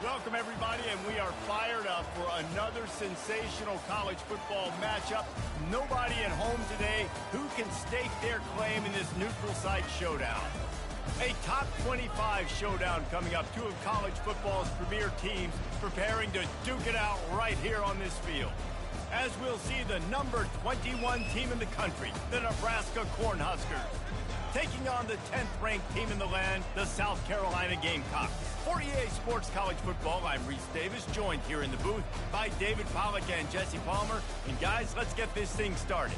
Welcome, everybody, and we are fired up for another sensational college football matchup. Nobody at home today who can stake their claim in this neutral site showdown. A top 25 showdown coming up. Two of college football's premier teams preparing to duke it out right here on this field. As we'll see the number 21 team in the country, the Nebraska Cornhuskers, taking on the 10th-ranked team in the land, the South Carolina Gamecocks. For EA Sports College Football, I'm Reese Davis, joined here in the booth by David Pollack and Jesse Palmer. And guys, let's get this thing started.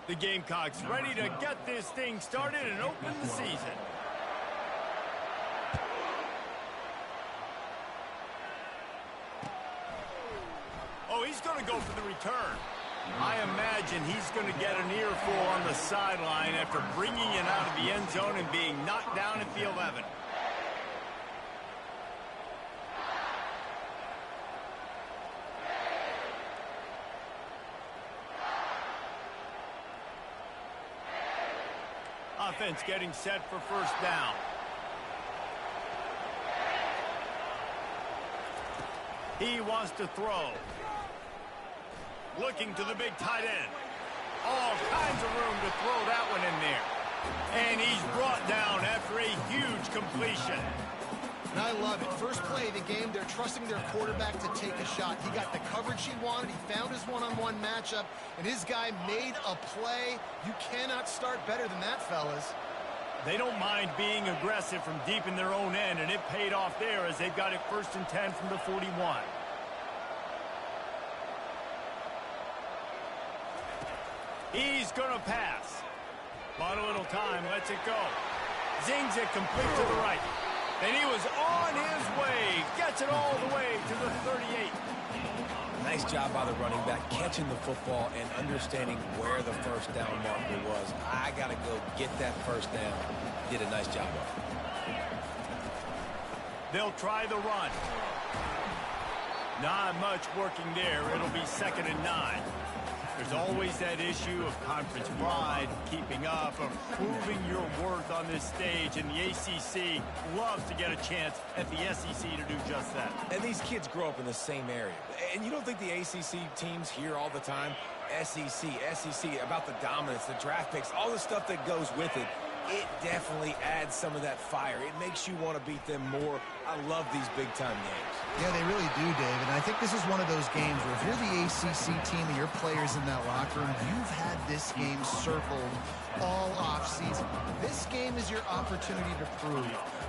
The Gamecocks ready to get this thing started and open the season. Oh, he's going to go for the return. I imagine he's going to get an earful on the sideline after bringing it out of the end zone and being knocked down at the 11. Offense getting set for first down. He wants to throw. Looking to the big tight end. All kinds of room to throw that one in there. And he's brought down after a huge completion. And I love it. First play of the game, they're trusting their quarterback to take a shot. He got the coverage he wanted. He found his one-on-one matchup, and his guy made a play. You cannot start better than that, fellas. They don't mind being aggressive from deep in their own end, and it paid off there as they've got it 1st and 10 from the 41. He's going to pass. Bought a little time, lets it go. Zings it complete to the right. And he was on his way. Gets it all the way to the 38. Nice job by the running back, catching the football and understanding where the first down marker was. I got to go get that first down. Did a nice job of it. They'll try the run. Not much working there. It'll be 2nd and 9. There's always that issue of conference pride, keeping up, of proving your worth on this stage, and the ACC loves to get a chance at the SEC to do just that. And these kids grow up in the same area. And you don't think the ACC teams hear all the time, SEC, about the dominance, the draft picks, all the stuff that goes with it. It definitely adds some of that fire. It makes you want to beat them more. I love these big-time games. Yeah, they really do, David. And I think this is one of those games where if you're the ACC team and your players in that locker room, you've had this game circled all offseason. This game is your opportunity to prove,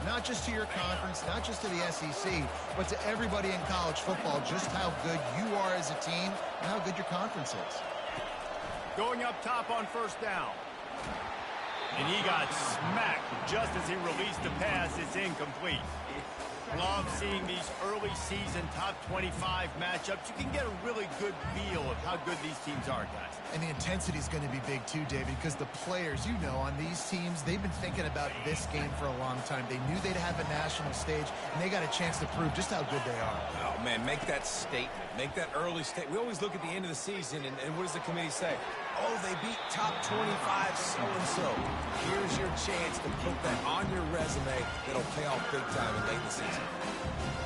not just to your conference, not just to the SEC, but to everybody in college football, just how good you are as a team and how good your conference is. Going up top on first down. And he got smacked just as he released the pass. It's incomplete. Love seeing these early season top 25 matchups. You can get a really good feel of how good these teams are, guys. And the intensity is going to be big too, David, because the players, on these teams, they've been thinking about this game for a long time. They knew they'd have a national stage, and they got a chance to prove just how good they are. Oh, man, make that statement. Make that early statement. We always look at the end of the season, and what does the committee say? Oh, they beat top 25 so-and-so. Here's your chance to put that on your resume that'll pay off big time in late in the season.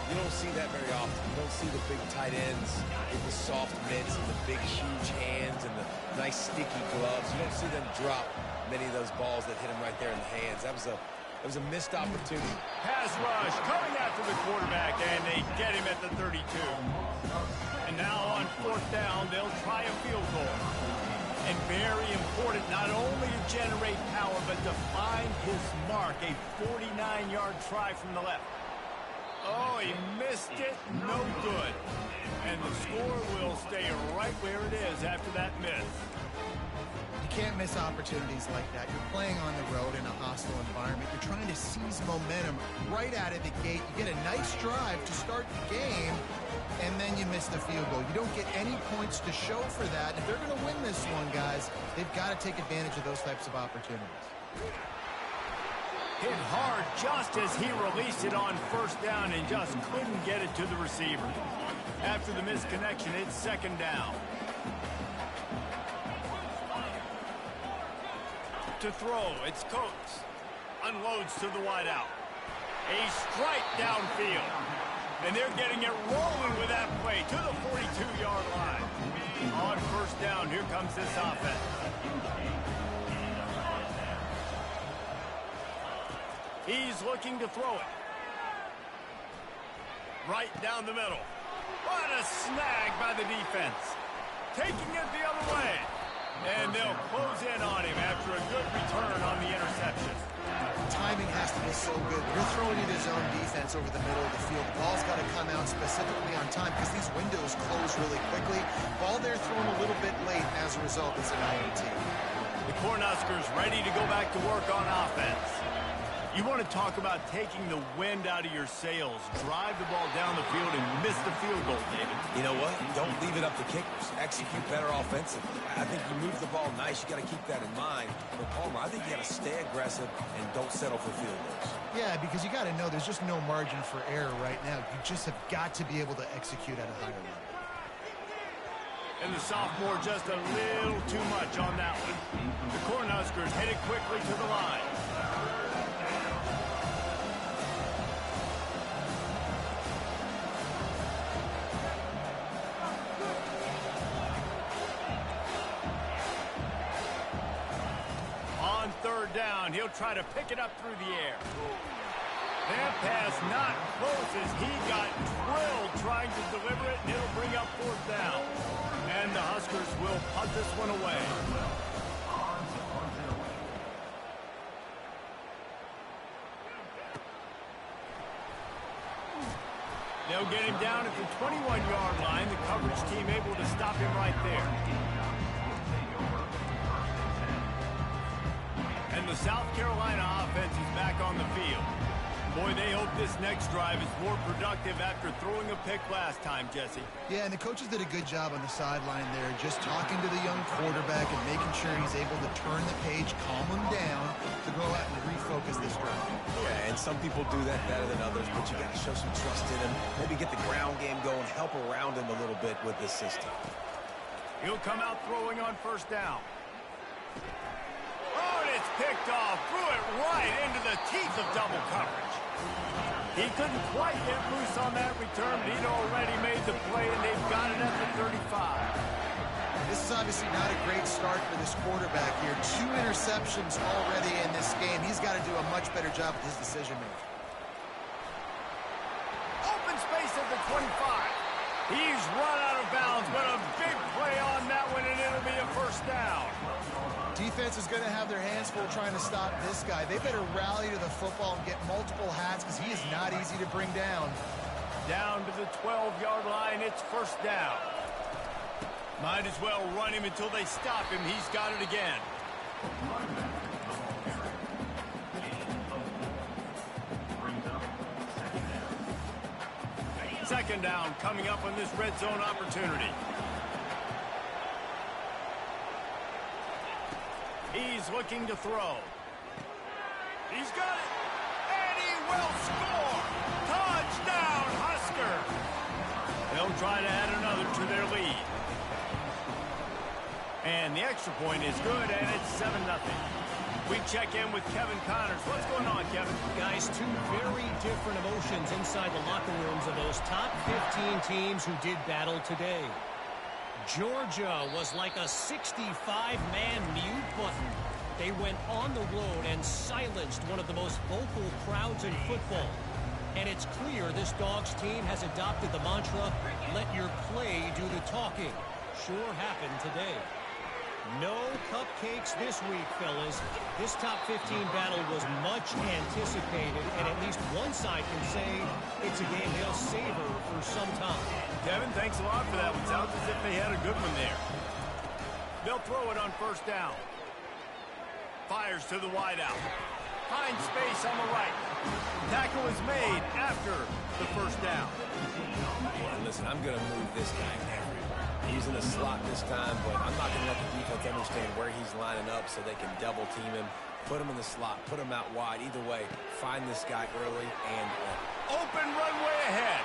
You don't see that very often. You don't see the big tight ends with the soft mitts and the big, huge hands and the nice, sticky gloves. You don't see them drop many of those balls that hit them right there in the hands. That was a missed opportunity. Pass rush coming after the quarterback, and they get him at the 32. And now on 4th down, they'll try a field goal. And very important, not only to generate power, but to find his mark. A 49-yard try from the left. Oh, he missed it. No good. And the score will stay right where it is after that miss. You can't miss opportunities like that. You're playing on the road in a hostile environment. You're trying to seize momentum right out of the gate. You get a nice drive to start the game, and then you miss the field goal. You don't get any points to show for that. If they're going to win this one, guys, they've got to take advantage of those types of opportunities. Hit hard just as he released it on first down and just couldn't get it to the receiver. After the misconnection, it's second down. To throw, it's Coates. Unloads to the wideout. A strike downfield. And they're getting it rolling with that play to the 42-yard line. On first down, here comes this offense. He's looking to throw it. Right down the middle. What a snag by the defense. Taking it the other way. And they'll close in on him after a good return on the interception. Timing has to be so good. You're throwing it his own defense over the middle of the field. The ball's got to come out specifically on time because these windows close really quickly. Ball there thrown a little bit late, and as a result, it's an INT. The Cornhuskers ready to go back to work on offense. You want to talk about taking the wind out of your sails. Drive the ball down the field and miss the field goal, David. You know what? Don't leave it up to kickers. Execute better offensively. I think you move the ball nice. You got to keep that in mind. But Palmer, I think you got to stay aggressive and don't settle for field goals. Yeah, because you got to know there's just no margin for error right now. You just have got to be able to execute at a higher level. And the sophomore just a little too much on that one. The Cornhuskers headed quickly to the line. Third down, he'll try to pick it up through the air. That pass not close as he got drilled trying to deliver it, and it'll bring up fourth down. And the Huskers will punt this one away. They'll get him down at the 21-yard line. The coverage team able to stop him right there. And the South Carolina offense is back on the field. Boy, they hope this next drive is more productive after throwing a pick last time, Jesse. Yeah, and the coaches did a good job on the sideline there, just talking to the young quarterback and making sure he's able to turn the page, calm him down to go out and refocus this drive. Yeah, and some people do that better than others, but you got to show some trust in him. Maybe get the ground game going, help around him a little bit with this system. He'll come out throwing on first down. Oh, and it's picked off. Threw it right into the teeth of double coverage. He couldn't quite get loose on that return, but he'd already made the play, and they've got it at the 35. This is obviously not a great start for this quarterback here. 2 interceptions already in this game. He's got to do a much better job with his decision-making. Open space at the 25. He's run out of bounds, but a big play on that one, and it'll be a first down. Defense is going to have their hands full trying to stop this guy. They better rally to the football and get multiple hats because he is not easy to bring down. Down to the 12-yard line, it's first down. Might as well run him until they stop him. He's got it again. Second down coming up on this red zone opportunity. He's looking to throw. He's got it. And he will score. Touchdown, Husker. They'll try to add another to their lead. And the extra point is good, and it's 7-0. We check in with Kevin Connors. What's going on, Kevin? Guys, 2 very different emotions inside the locker rooms of those top 15 teams who did battle today. Georgia was like a 65-man mute button. They went on the road and silenced one of the most vocal crowds in football. And it's clear this Dogs team has adopted the mantra, let your play do the talking. Sure happened today. No cupcakes this week, fellas. This top 15 battle was much anticipated, and at least one side can say it's a game they'll savor for some time. Kevin, thanks a lot for that one. Sounds as if they had a good one there. They'll throw it on first down. Fires to the wideout. Finds space on the right. Tackle is made after the first down. Yeah, listen, I'm going to move this guy everywhere. He's in the slot this time, but I'm not going to let the defense understand where he's lining up so they can double team him. Put him in the slot. Put him out wide. Either way, find this guy early and open runway ahead.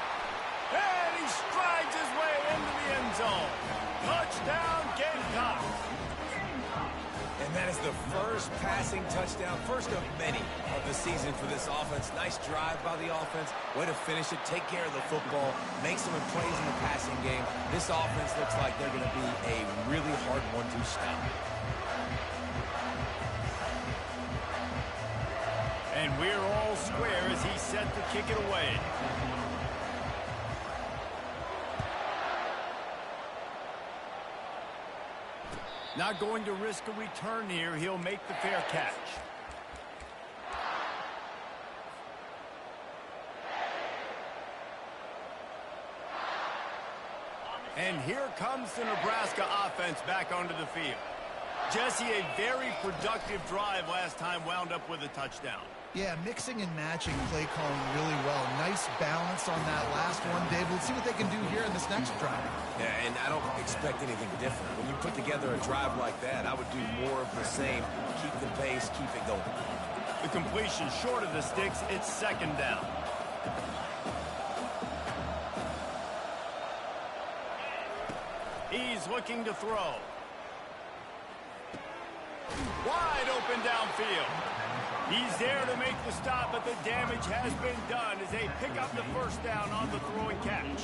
And he strides his way into the end zone. Touchdown, Gamecocks. And that is the first passing touchdown, first of many of the season for this offense. Nice drive by the offense. Way to finish it, take care of the football, make some plays in the passing game. This offense looks like they're going to be a really hard one to stop. And we're all square as he's set to kick it away. Not going to risk a return here. He'll make the fair catch. And here comes the Nebraska offense back onto the field. Jesse, a very productive drive last time, wound up with a touchdown. Yeah, mixing and matching play calling really well. Nice balance on that last one, Dave. Let's see what they can do here in this next drive. Yeah, and I don't expect anything different. When you put together a drive like that, I would do more of the same. Keep the pace, keep it going. The completion short of the sticks, it's second down. He's looking to throw. Wide open downfield. He's there to make the stop, but the damage has been done as they pick up the first down on the throw and catch.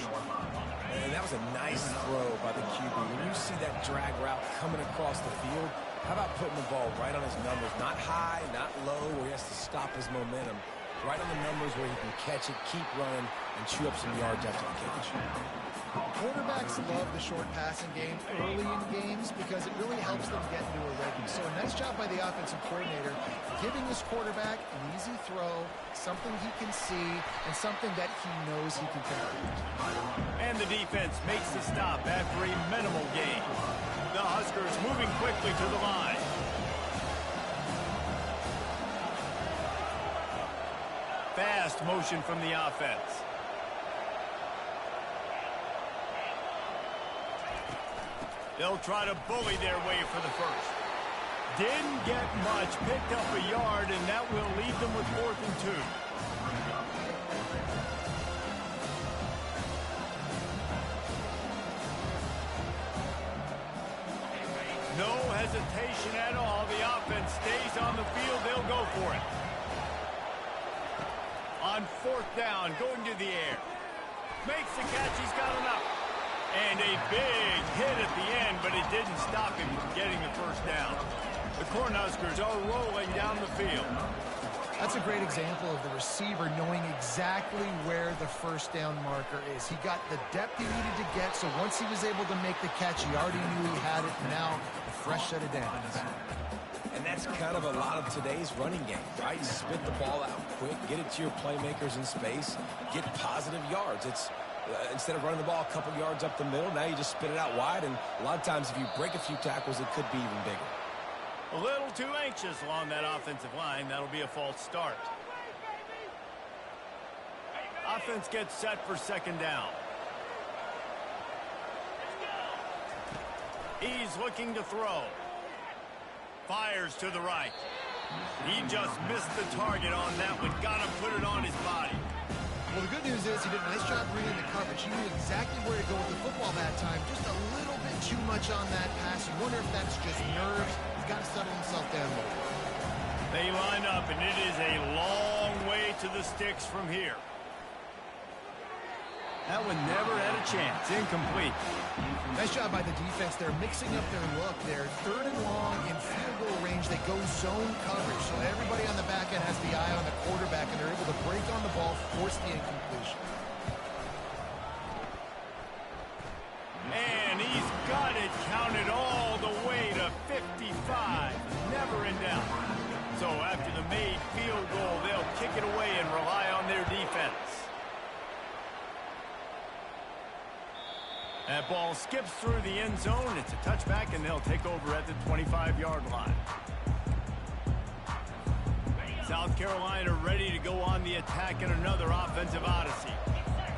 And that was a nice throw by the QB. When you see that drag route coming across the field, how about putting the ball right on his numbers? Not high, not low, where he has to stop his momentum. Right on the numbers where he can catch it, keep running, and chew up some yards after the catch. Quarterbacks love the short passing game early in games because it really helps them get into a rhythm. So a nice job by the offensive coordinator giving his quarterback an easy throw, something he can see, and something that he knows he can complete. And the defense makes the stop after a minimal gain. The Huskers moving quickly to the line. Fast motion from the offense. They'll try to bully their way for the first. Didn't get much, picked up a yard, and that will leave them with 4th and 2. No hesitation at all. The offense stays on the field. They'll go for it. On 4th down, going to the air. Makes the catch. He's got enough. And a big hit at the end, but it didn't stop him from getting the first down. The Cornhuskers are rolling down the field. That's a great example of the receiver knowing exactly where the first down marker is. He got the depth he needed to get, so once he was able to make the catch, he already knew he had it. Now, a fresh set of downs. And that's kind of a lot of today's running game, right? Spit the ball out quick, get it to your playmakers in space, get positive yards. It's instead of running the ball a couple yards up the middle, now you just spit it out wide, and a lot of times if you break a few tackles, it could be even bigger. A little too anxious along that offensive line. That'll be a false start. Offense gets set for second down. He's looking to throw. Fires to the right. He just missed the target on that one. Got to put it on his body. Well, the good news is he did a nice job reading the coverage. He knew exactly where to go with the football that time. Just a little bit too much on that pass. You wonder if that's just nerves. He's got to settle himself down a little. They line up, and it is a long way to the sticks from here. That one never had a chance. Incomplete. Nice job by the defense. They're mixing up their look. They're 3rd and long in field goal range. They go zone coverage. So everybody on the back end has the eye on the quarterback, and they're able to break on the ball, force the incompletion. And he's got it counted all the way to 55. Never in doubt. So after the made field goal, they'll kick it away and rely on their defense. That ball skips through the end zone. It's a touchback, and they'll take over at the 25-yard line. South Carolina ready to go on the attack in another offensive odyssey.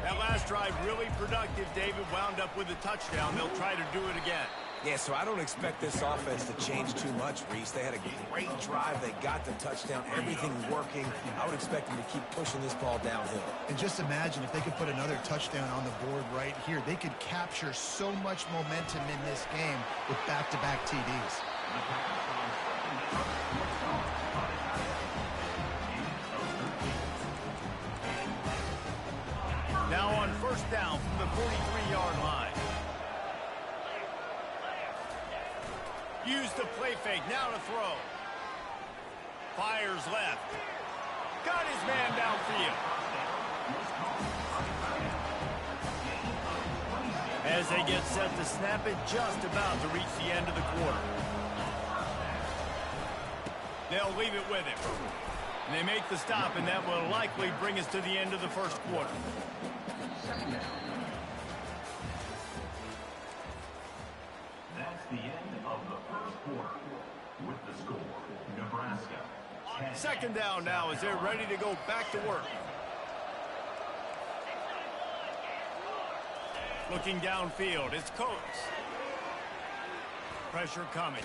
That last drive really productive. David wound up with a touchdown. They'll try to do it again. Yeah, so I don't expect this offense to change too much, Reese. They had a great drive. They got the touchdown. Everything working. I would expect them to keep pushing this ball downhill. And just imagine if they could put another touchdown on the board right here. They could capture so much momentum in this game with back-to-back TDs. Now on first down from the 43-yard line. Use the play fake, now to throw. Fires left. Got his man downfield. As they get set to snap it, just about to reach the end of the quarter. They'll leave it with him. And they make the stop, and that will likely bring us to the end of the first quarter. That's the end of the first quarter. With the score, Nebraska. Second down now as they're ready to go back to work. Looking downfield, it's Coates. Pressure coming.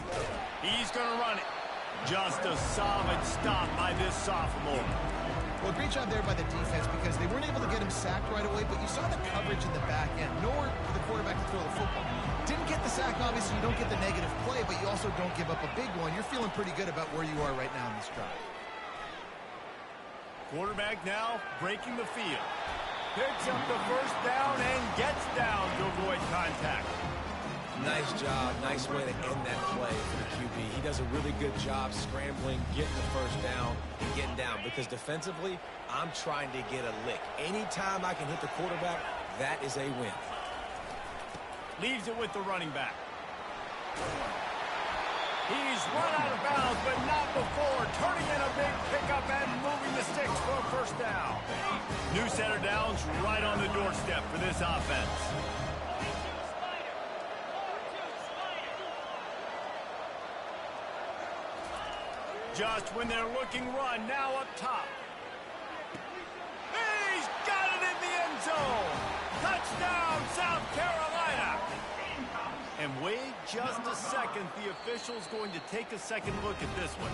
He's going to run it. Just a solid stop by this sophomore. Well, great job there by the defense because they weren't able to get him sacked right away, but you saw the coverage in the back end. Nowhere for the quarterback to throw the football. Didn't get the sack, obviously. You don't get the negative play, but you also don't give up a big one. You're feeling pretty good about where you are right now in this drive. Quarterback now breaking the field. Picks up the first down and gets down to avoid contact. Nice job. Nice way to end that play for the QB. He does a really good job scrambling, getting the first down, and getting down. Because defensively, I'm trying to get a lick. Anytime I can hit the quarterback, that is a win. Leaves it with the running back. He's run out of bounds, but not before. Turning in a big pickup and moving the sticks for a first down. New set of downs right on the doorstep for this offense. Just when they're looking run, now up top. He's got it in the end zone. Touchdown, South Carolina. And wait just a second. The official's going to take a second look at this one.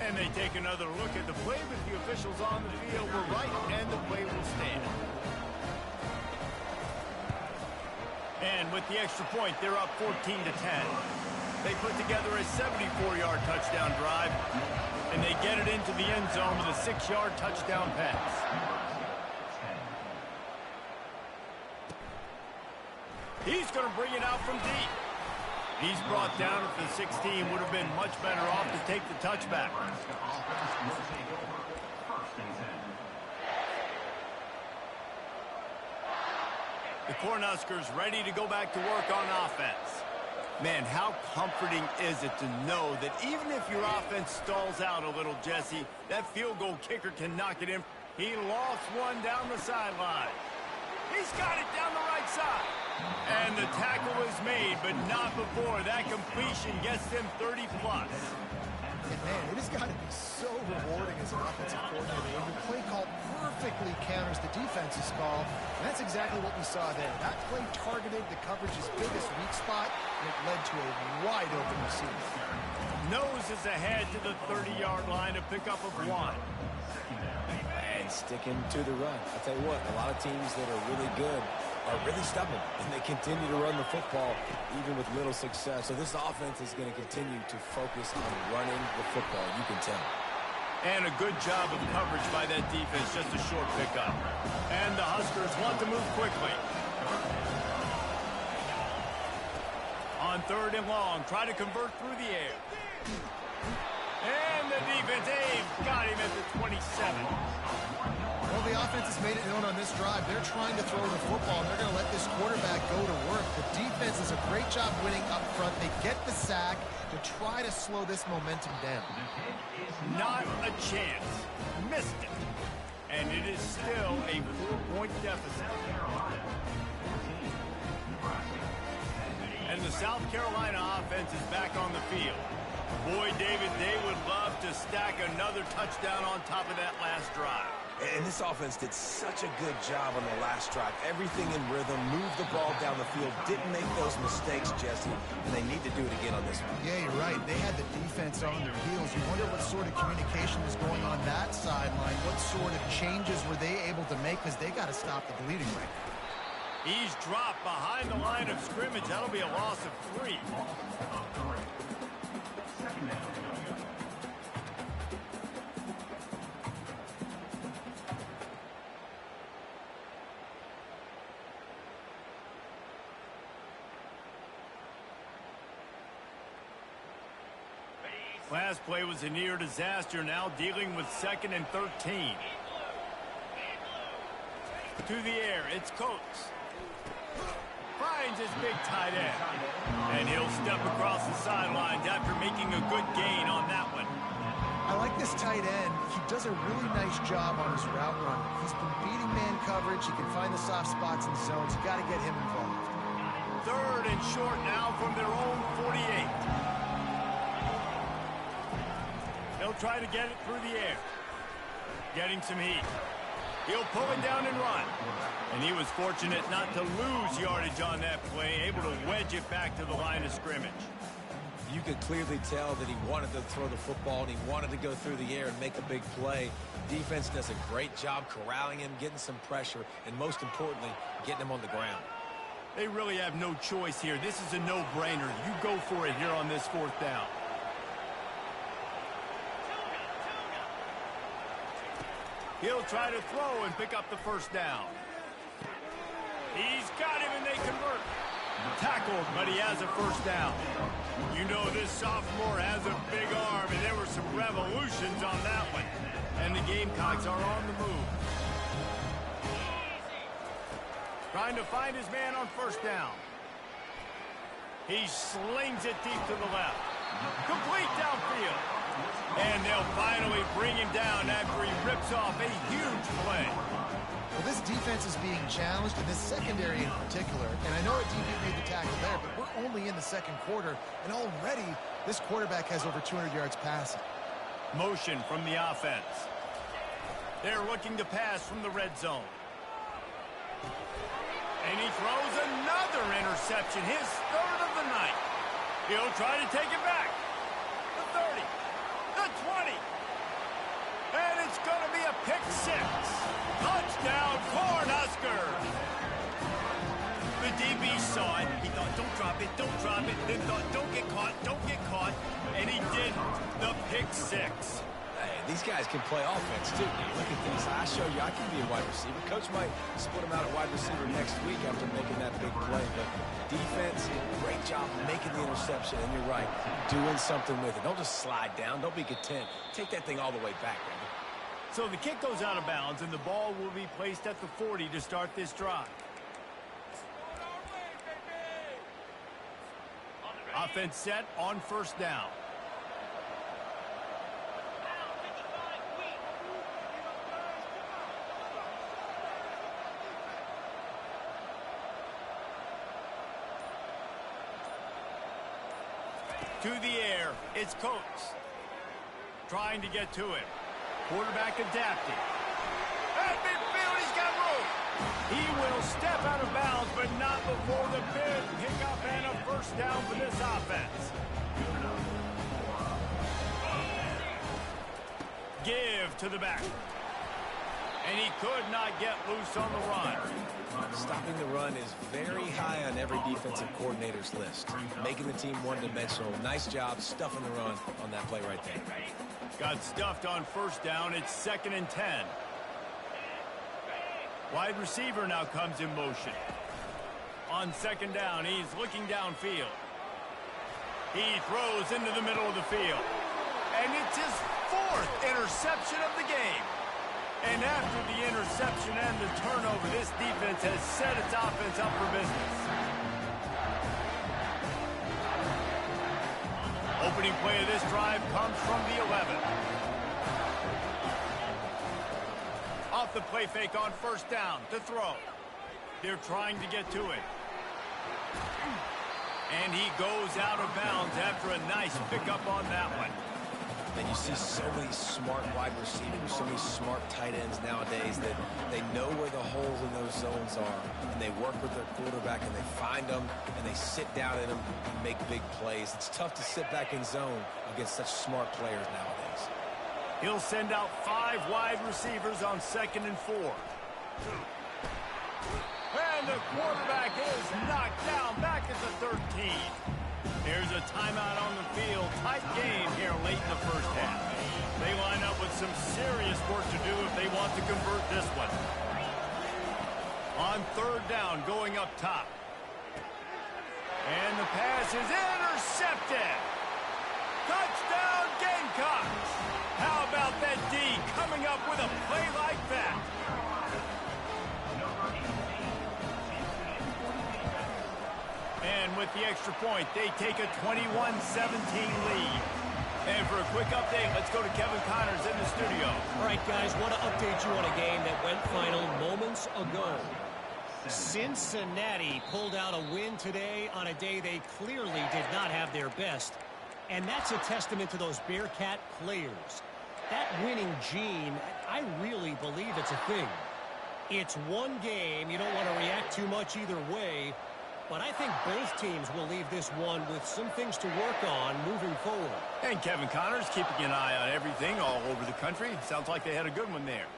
And they take another look at the play, but the officials on the field were right, and the play will stand. And with the extra point, they're up 14-10. They put together a 74-yard touchdown drive, and they get it into the end zone with a 6-yard touchdown pass. He's going to bring it out from deep. He's brought down at the 16. Would have been much better off to take the touchback. The Cornhuskers ready to go back to work on offense. Man, how comforting is it to know that even if your offense stalls out a little, Jesse, that field goal kicker can knock it in. He lost one down the sideline. He's got it down the right side. And the tackle was made, but not before. That completion gets them 30-plus. And man, it has got to be so rewarding as an offensive coordinator. And your play call perfectly counters the defense's call. And that's exactly what we saw there. That play targeted the coverage's biggest weak spot, and it led to a wide-open receiver. Noses ahead to the 30-yard line to pick up of one. And sticking to the run. I'll tell you what, a lot of teams that are really good are really stubborn, and they continue to run the football even with little success. So this offense is going to continue to focus on running the football, you can tell. And a good job of coverage by that defense, just a short pickup. And the Huskers want to move quickly. On third and long, try to convert through the air. And the defense, got him at the 27. Well, the offense has made it known on this drive. They're trying to throw the football, and they're going to let this quarterback go to work. The defense does a great job winning up front. They get the sack to try to slow this momentum down. Not a chance. Missed it. And it is still a 4-point deficit. And the South Carolina offense is back on the field. Boy, David, they would love to stack another touchdown on top of that last drive. And this offense did such a good job on the last drive. Everything in rhythm, moved the ball down the field, didn't make those mistakes, Jesse, and they need to do it again on this one. Yeah, you're right. They had the defense on their heels. You wonder what sort of communication was going on that sideline. What sort of changes were they able to make, because they got to stop the bleeding right now. He's dropped behind the line of scrimmage. That'll be a loss of 3. Last play was a near disaster, now dealing with 2nd and 13. To the air, it's Coates. Finds his big tight end. And he'll step across the sidelines after making a good gain on that one. I like this tight end. He does a really nice job on his route run. He's been beating man coverage. He can find the soft spots in zones. You got to get him involved. 3rd and short now from their own 48. They'll try to get it through the air. Getting some heat. He'll pull it down and run. And he was fortunate not to lose yardage on that play, able to wedge it back to the line of scrimmage. You could clearly tell that he wanted to throw the football and he wanted to go through the air and make a big play. Defense does a great job corralling him, getting some pressure, and most importantly, getting him on the ground. They really have no choice here. This is a no-brainer. You go for it here on this 4th down. He'll try to throw and pick up the 1st down. He's got him and they convert. Tackled, but he has a 1st down. You know this sophomore has a big arm, and there were some revolutions on that one. And the Gamecocks are on the move. Trying to find his man on 1st down. He slings it deep to the left. Complete downfield. And they'll finally bring him down after he rips off a huge play. Well, this defense is being challenged, and this secondary in particular. And I know a DB made the tackle there, but we're only in the 2nd quarter, and already this quarterback has over 200 yards passing. Motion from the offense. They're looking to pass from the red zone. And he throws another interception, his 3rd of the night. He'll try to take it back. The 30. The 20. And it's going to be a pick 6. Touchdown, Cornhuskers. The DB saw it. He thought, don't drop it, don't drop it. Then thought, don't get caught, don't get caught. And he did the pick 6. Hey, these guys can play offense, too. Look at this. I show you I can be a wide receiver. Coach might split him out at wide receiver next week after making that big play. But defense, great job making the interception. And you're right, doing something with it. Don't just slide down. Don't be content. Take that thing all the way back, baby. So the kick goes out of bounds, and the ball will be placed at the 40 to start this drive. Offense set on 1st down. To the air, it's Coates. Trying to get to it. Quarterback adapting. At midfield, he's got room. He will step out of bounds, but not before the big pickup and a 1st down for this offense. Give to the back. And he could not get loose on the run. Stopping the run is very high on every defensive coordinator's list. Making the team one-dimensional. Nice job stuffing the run on that play right there. Got stuffed on 1st down. It's 2nd and 10. Wide receiver now comes in motion. On 2nd down, he's looking downfield. He throws into the middle of the field. And it's his 4th interception of the game. And after the interception and the turnover, this defense has set its offense up for business. Opening play of this drive comes from the 11. Off the play fake on 1st down to throw. They're trying to get to it. And he goes out of bounds after a nice pickup on that one. And you see so many smart wide receivers, so many smart tight ends nowadays that they know where the holes in those zones are, and they work with their quarterback, and they find them, and they sit down in them and make big plays. It's tough to sit back in zone against such smart players nowadays. He'll send out 5 wide receivers on 2nd and 4. And the quarterback is knocked down back at the 13. There's a timeout on the field. Tight game here late in the first half. They line up with some serious work to do if they want to convert this one. On 3rd down, going up top. And the pass is intercepted. Touchdown, Gamecocks. How about that D coming up with a play like that? And with the extra point, they take a 21-17 lead. And for a quick update, let's go to Kevin Connors in the studio. All right, guys, want to update you on a game that went final moments ago. Cincinnati pulled out a win today on a day they clearly did not have their best. And that's a testament to those Bearcat players. That winning gene, I really believe it's a thing. It's one game. You don't want to react too much either way. But I think both teams will leave this one with some things to work on moving forward. And Kevin Connors keeping an eye on everything all over the country. Sounds like they had a good one there.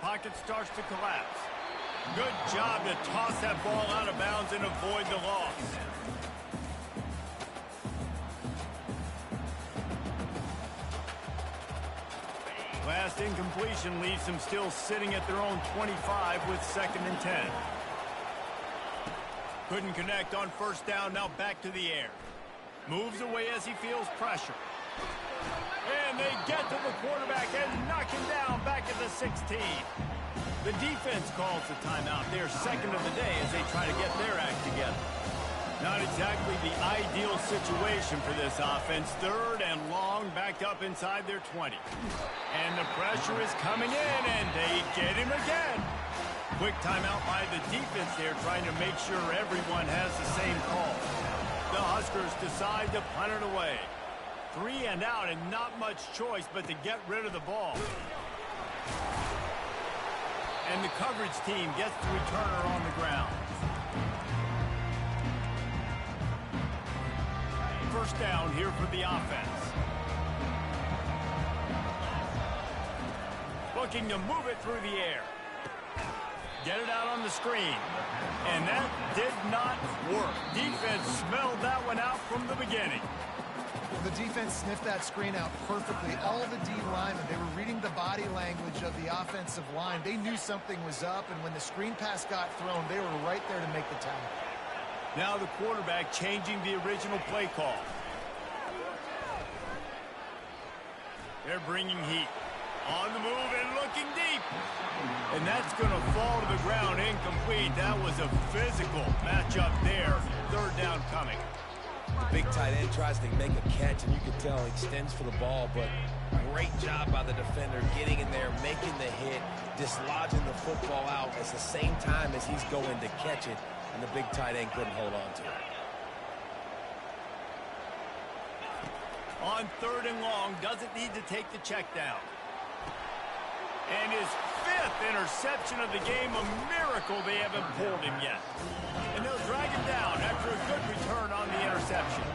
Pocket starts to collapse. Good job to toss that ball out of bounds and avoid the loss. Last incompletion leaves them still sitting at their own 25 with 2nd and 10. Couldn't connect on 1st down, now back to the air. Moves away as he feels pressure. And they get to the quarterback and knock him down back at the 16. The defense calls the timeout. They're 2nd of the day as they try to get their act together. Not exactly the ideal situation for this offense. 3rd and long, backed up inside their 20. And the pressure is coming in, and they get him again. Quick timeout by the defense there, trying to make sure everyone has the same call. The Huskers decide to punt it away. 3 and out, and not much choice but to get rid of the ball. And the coverage team gets the returner on the ground. 1st down here for the offense. Looking to move it through the air. Get it out on the screen. And that did not work. Defense smelled that one out from the beginning. The defense sniffed that screen out perfectly. All the D linemen, they were reading the body language of the offensive line. They knew something was up, and when the screen pass got thrown, they were right there to make the tackle. Now the quarterback changing the original play call. They're bringing heat. On the move and looking deep. And that's going to fall to the ground incomplete. That was a physical matchup there. 3rd down coming. The big tight end tries to make a catch, and you can tell he extends for the ball, but great job by the defender getting in there, making the hit, dislodging the football out at the same time as he's going to catch it, and the big tight end couldn't hold on to it. On 3rd and long, doesn't need to take the check down. And his 5th interception of the game, a miracle they haven't pulled him yet. And they'll drag him down after a good return on the interception.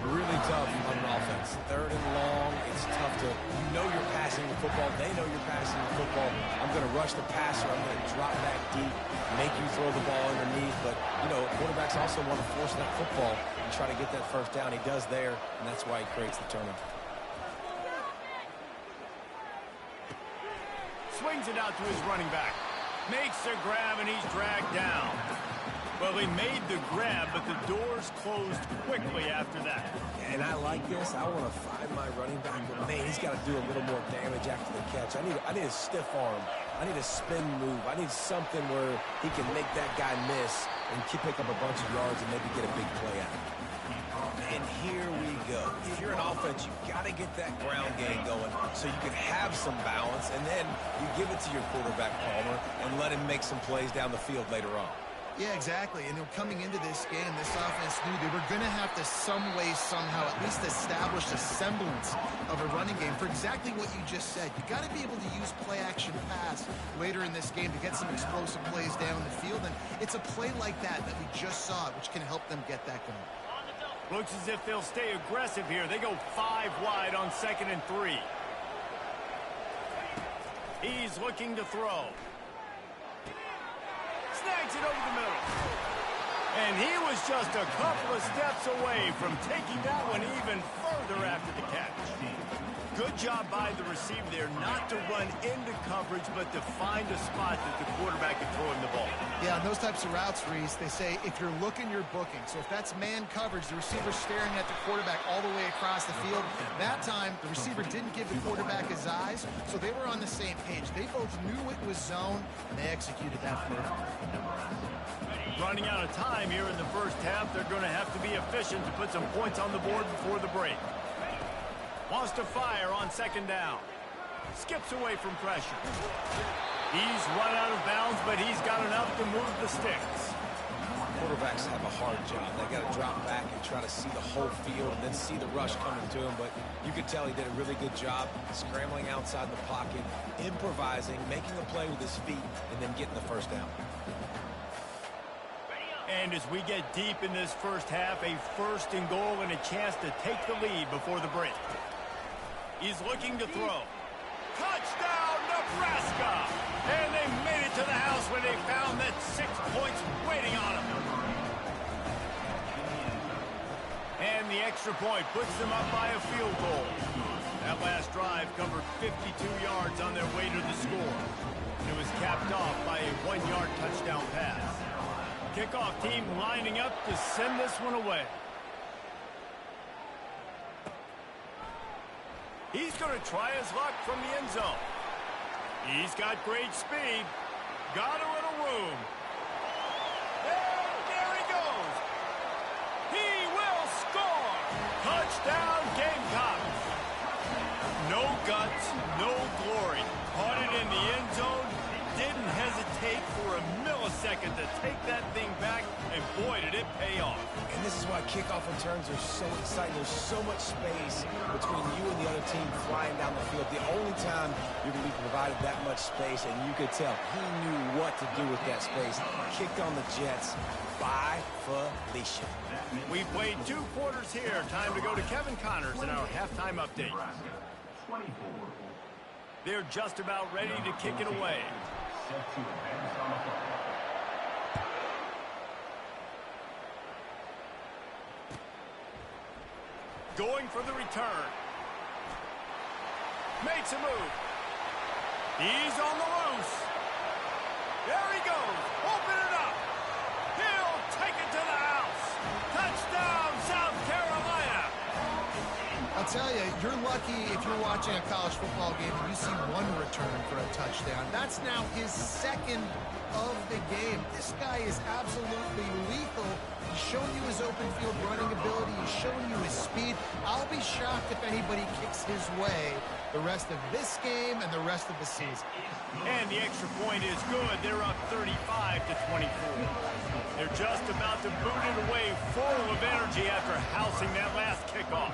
Really tough on an offense. 3rd and long, it's tough to, you know you're passing the football, they know you're passing the football. I'm going to rush the passer, I'm going to drop back deep, make you throw the ball underneath. But, you know, quarterbacks also want to force that football and try to get that 1st down. He does there, and that's why he creates the turnover. Swings it out to his running back. Makes the grab, and he's dragged down. Well, he made the grab, but the doors closed quickly after that. And I like this. I want to find my running back, but man, he's got to do a little more damage after the catch. I need a stiff arm. I need a spin move. I need something where he can make that guy miss and pick up a bunch of yards and maybe get a big play out of it. And here we go. If you're an offense, you've got to get that ground game going so you can have some balance, and then you give it to your quarterback, Palmer, and let him make some plays down the field later on. Yeah, exactly. And coming into this game, this offense knew they were going to have to some way, somehow, at least establish a semblance of a running game for exactly what you just said. You got to be able to use play-action pass later in this game to get some explosive plays down the field. And it's a play like that we just saw, which can help them get that going. Looks as if they'll stay aggressive here. They go 5 wide on 2nd and 3. He's looking to throw. Snags it over the middle. And he was just a couple of steps away from taking that one even further after the catch. Good job by the receiver there not to run into coverage, but to find a spot that the quarterback can throw him the ball. Yeah, on those types of routes, Reese, they say if you're looking, you're booking. So if that's man coverage, the receiver's staring at the quarterback all the way across the field. That time, the receiver didn't give the quarterback his eyes, so they were on the same page. They both knew it was zone, and they executed that perfectly. Running out of time here in the first half, they're going to have to be efficient to put some points on the board before the break. Wants to fire on 2nd down. Skips away from pressure. He's run out of bounds, but he's got enough to move the sticks. Quarterbacks have a hard job. They got to drop back and try to see the whole field and then see the rush coming to him. But you could tell he did a really good job scrambling outside the pocket, improvising, making a play with his feet, and then getting the first down. And as we get deep in this first half, a 1st and goal and a chance to take the lead before the break. He's looking to throw. Touchdown, Nebraska! And they made it to the house when they found that 6 points waiting on them. And the extra point puts them up by a field goal. That last drive covered 52 yards on their way to the score. It was capped off by a 1-yard touchdown pass. Kickoff team lining up to send this one away. He's going to try his luck from the end zone. He's got great speed. Got a little room. And there he goes. He will score. Touchdown, Gamecocks. No guts, no glory. Caught it in the end zone. Didn't hesitate for a millisecond to take that thing back, and boy, did it pay off. And this is why kickoff returns are so exciting. There's so much space between you and the other team flying down the field. The only time you're going to be provided that much space, and you could tell he knew what to do with that space. Kicked on the Jets by Felicia. We played 2 quarters here. Time to go to Kevin Connors in our halftime update. They're just about ready to kick it away. Going for the return. Makes a move. He's on the loose. There he goes. Open it up. He'll take it to the house. Touchdown, South Carolina. I'll tell you, you're lucky if you're watching a college football game and you see one return for a touchdown. That's now his 2nd of the game. This guy is absolutely lethal. He's showing you his open field running ability. He's showing you his speed. I'll be shocked if anybody kicks his way the rest of this game and the rest of the season. And the extra point is good. They're up 35-24. They're just about to boot it away full of energy after housing that last kickoff.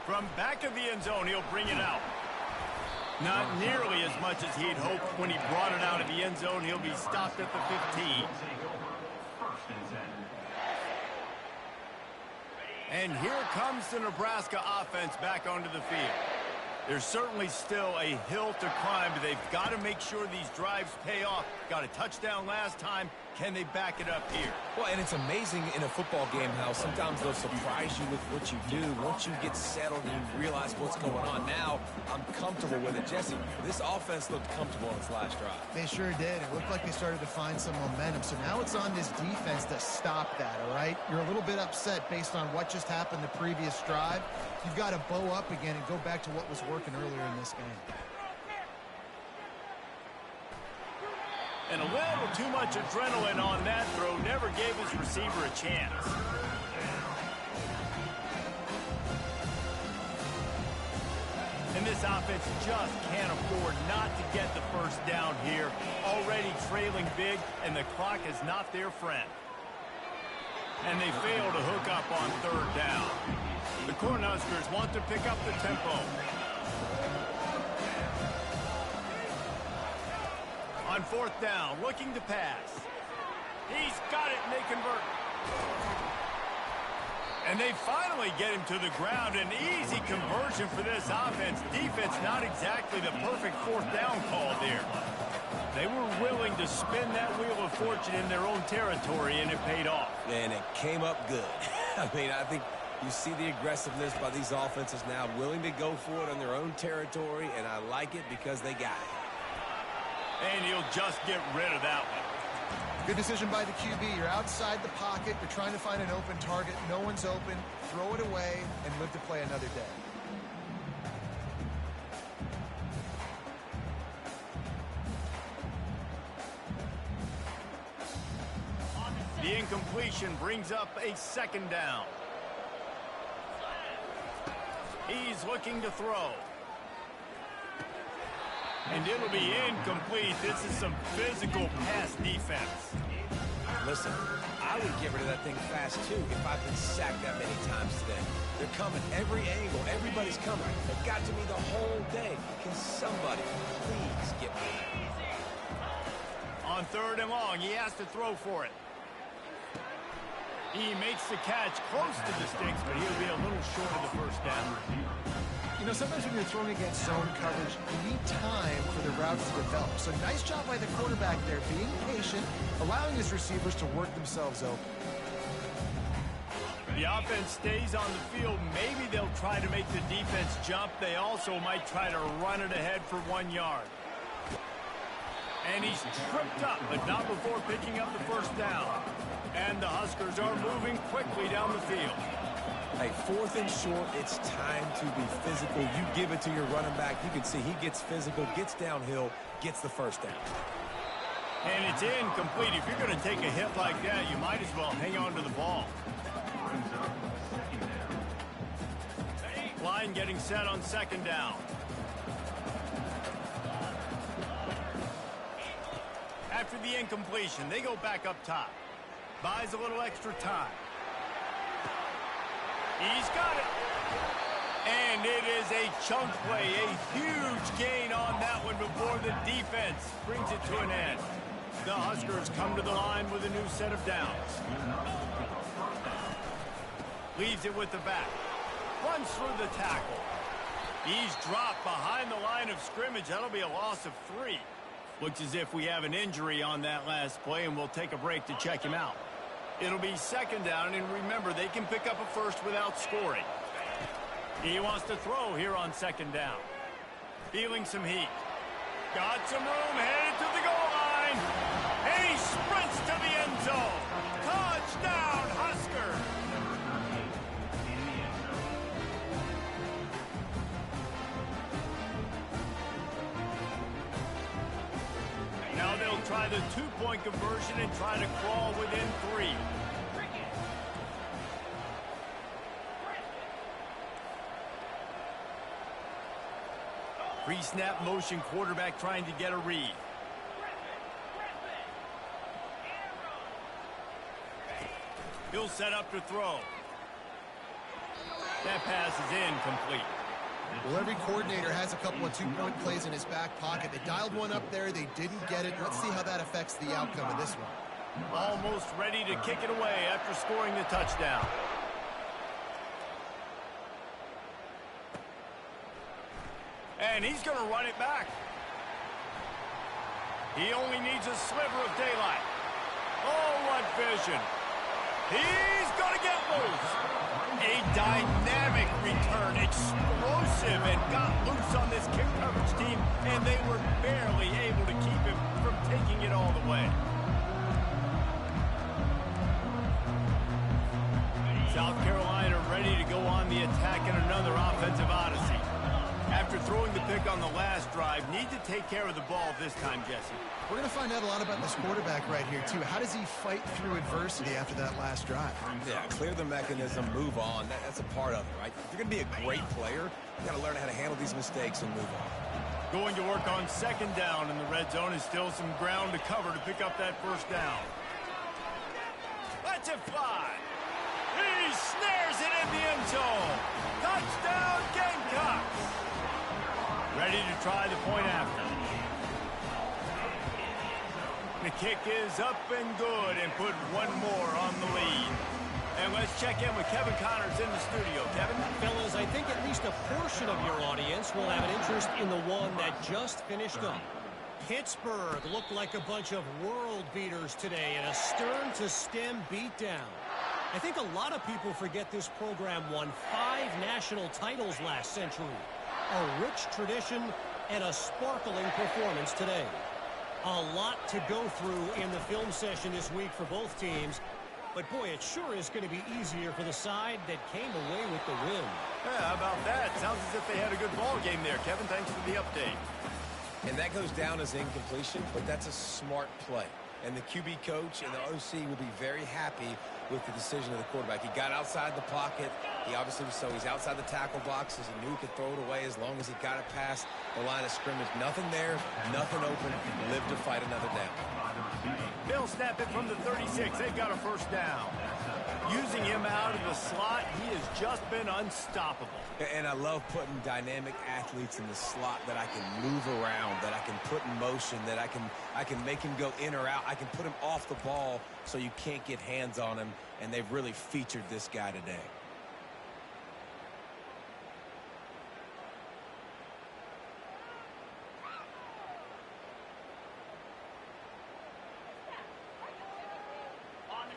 From back of the end zone, he'll bring it out. Not nearly as much as he'd hoped when he brought it out of the end zone. He'll be stopped at the 15. And here comes the Nebraska offense back onto the field. There's certainly still a hill to climb, but they've got to make sure these drives pay off. Got a touchdown last time. Can they back it up here? Well, and it's amazing in a football game how sometimes they'll surprise you with what you do. Once you get settled and you realize what's going on now, I'm comfortable with it. Jesse, this offense looked comfortable in its last drive. They sure did. It looked like they started to find some momentum. So now it's on this defense to stop that, all right? You're a little bit upset based on what just happened the previous drive. You've got to bow up again and go back to what was working earlier in this game. And a little too much adrenaline on that throw never gave his receiver a chance. And this offense just can't afford not to get the first down here. Already trailing big, and the clock is not their friend. And they fail to hook up on third down. The Cornhuskers want to pick up the tempo. On fourth down, looking to pass. He's got it, and they convert. And they finally get him to the ground. An easy conversion for this offense. Defense, not exactly the perfect fourth down call there. They were willing to spin that wheel of fortune in their own territory, and it paid off. And it came up good. I mean, I think you see the aggressiveness by these offenses now, willing to go for it on their own territory, and I like it because they got it. And he'll just get rid of that one. Good decision by the QB. You're outside the pocket. You're trying to find an open target. No one's open. Throw it away and live to play another day. The incompletion brings up a second down. He's looking to throw. And it'll be incomplete. This is some physical pass defense. Listen, I would get rid of that thing fast, too, if I've been sacked that many times today. They're coming every angle. Everybody's coming. They've got to me the whole day. Can somebody please get me? On third and long, he has to throw for it. He makes the catch close to the sticks, but he'll be a little short of the first down. You know, sometimes when you're throwing against zone coverage, you need time for the routes to develop. So nice job by the quarterback there, being patient, allowing his receivers to work themselves open. The offense stays on the field. Maybe they'll try to make the defense jump. They also might try to run it ahead for 1 yard. And he's tripped up, but not before picking up the first down. And the Huskers are moving quickly down the field. Hey, fourth and short, it's time to be physical. You give it to your running back. You can see he gets physical, gets downhill, gets the first down. And it's incomplete. If you're going to take a hit like that, you might as well hang on to the ball. Line getting set on second down. After the incompletion, they go back up top. Buys a little extra time. He's got it. And it is a chunk play, a huge gain on that one before the defense brings it to an end. The Huskers come to the line with a new set of downs. Leaves it with the back. Runs through the tackle. He's dropped behind the line of scrimmage. That'll be a loss of 3. Looks as if we have an injury on that last play, and we'll take a break to check him out. It'll be second down, and remember, they can pick up a first without scoring. He wants to throw here on second down. Feeling some heat. Got some room, headed to the goal line. And he sprints to the end zone. Touchdown, Husker. Now they'll try the two-point conversion and try to crawl within 3. Pre-snap motion, quarterback trying to get a read. He'll set up to throw. That pass is incomplete. Well, every coordinator has a couple of two-point plays in his back pocket. They dialed one up there. They didn't get it. Let's see how that affects the outcome of this one. Almost ready to kick it away after scoring the touchdown. And he's going to run it back. He only needs a sliver of daylight. Oh, what vision. He's going to get loose. A dynamic return, explosive, and got loose on this kick coverage team, and they were barely able to keep him from taking it all the way. South Carolina ready to go on the attack in another offensive odyssey. After throwing the pick on the last drive, need to take care of the ball this time, Jesse. We're going to find out a lot about this quarterback right here, too. How does he fight through adversity after that last drive? Yeah, clear the mechanism, move on. That's a part of it, right? If you're going to be a great player, You got to learn how to handle these mistakes and move on. Going to work on second down in the red zone is still some ground to cover to pick up that first down. Let's it fly. He snares it in the end zone. Touchdown, Gamecocks. Ready to try the point after. The kick is up and good and put one more on the lead. And let's check in with Kevin Connors in the studio. Kevin? Fellas, I think at least a portion of your audience will have an interest in the one that just finished up. Pittsburgh looked like a bunch of world beaters today in a stern-to-stem beatdown. I think a lot of people forget this program won 5 national titles last century. A rich tradition and a sparkling performance today. A lot to go through in the film session this week for both teams. But, boy, it sure is going to be easier for the side that came away with the win. Yeah, how about that? Sounds as if they had a good ball game there, Kevin. Thanks for the update. And that goes down as incompletion, but that's a smart play. And the QB coach and the OC will be very happy with the decision of the quarterback. He got outside the pocket. He obviously was so he's outside the tackle boxes. He knew he could throw it away as long as he got it past the line of scrimmage. Nothing there, nothing open. Live to fight another down. They'll snap it from the 36. They've got a first down. Using him out of the slot, he has just been unstoppable. And I love putting dynamic athletes in the slot that I can move around, that I can put in motion, that I can make him go in or out. I can put him off the ball so you can't get hands on him, and they've really featured this guy today.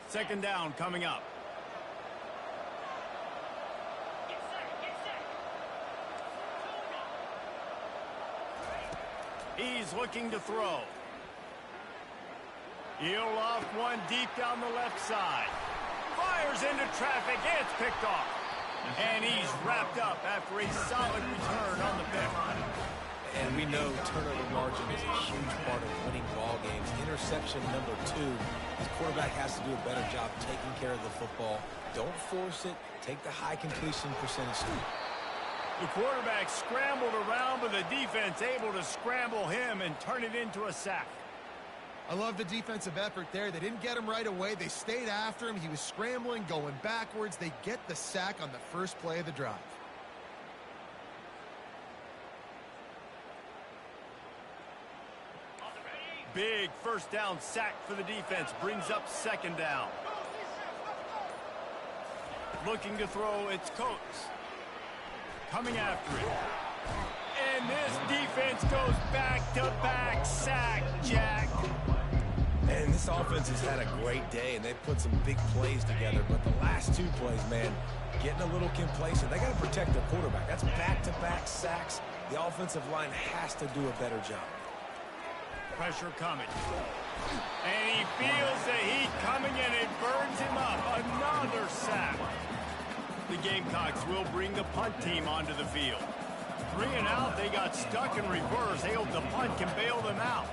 Second down coming up. He's looking to throw. He'll loft one deep down the left side. Fires into traffic. It's picked off. And he's wrapped up after a solid return on the pick. And we know turnover margin is a huge part of winning ball games. Interception number 2. The quarterback has to do a better job taking care of the football. Don't force it. Take the high completion percentage. The quarterback scrambled around, but the defense able to scramble him and turn it into a sack. I love the defensive effort there. They didn't get him right away. They stayed after him. He was scrambling, going backwards. They get the sack on the first play of the drive. Big first down sack for the defense. Brings up second down. Looking to throw, it's Coates. Coming after it. And this defense goes back-to-back sack, Jack. And this offense has had a great day, and they've put some big plays together. But the last 2 plays, man, getting a little complacent. They got to protect their quarterback. That's back-to-back sacks. The offensive line has to do a better job. Pressure coming. And he feels the heat coming, and it burns him up. Another sack. The Gamecocks will bring the punt team onto the field. 3 and out, they got stuck in reverse. They hope the punt can bail them out.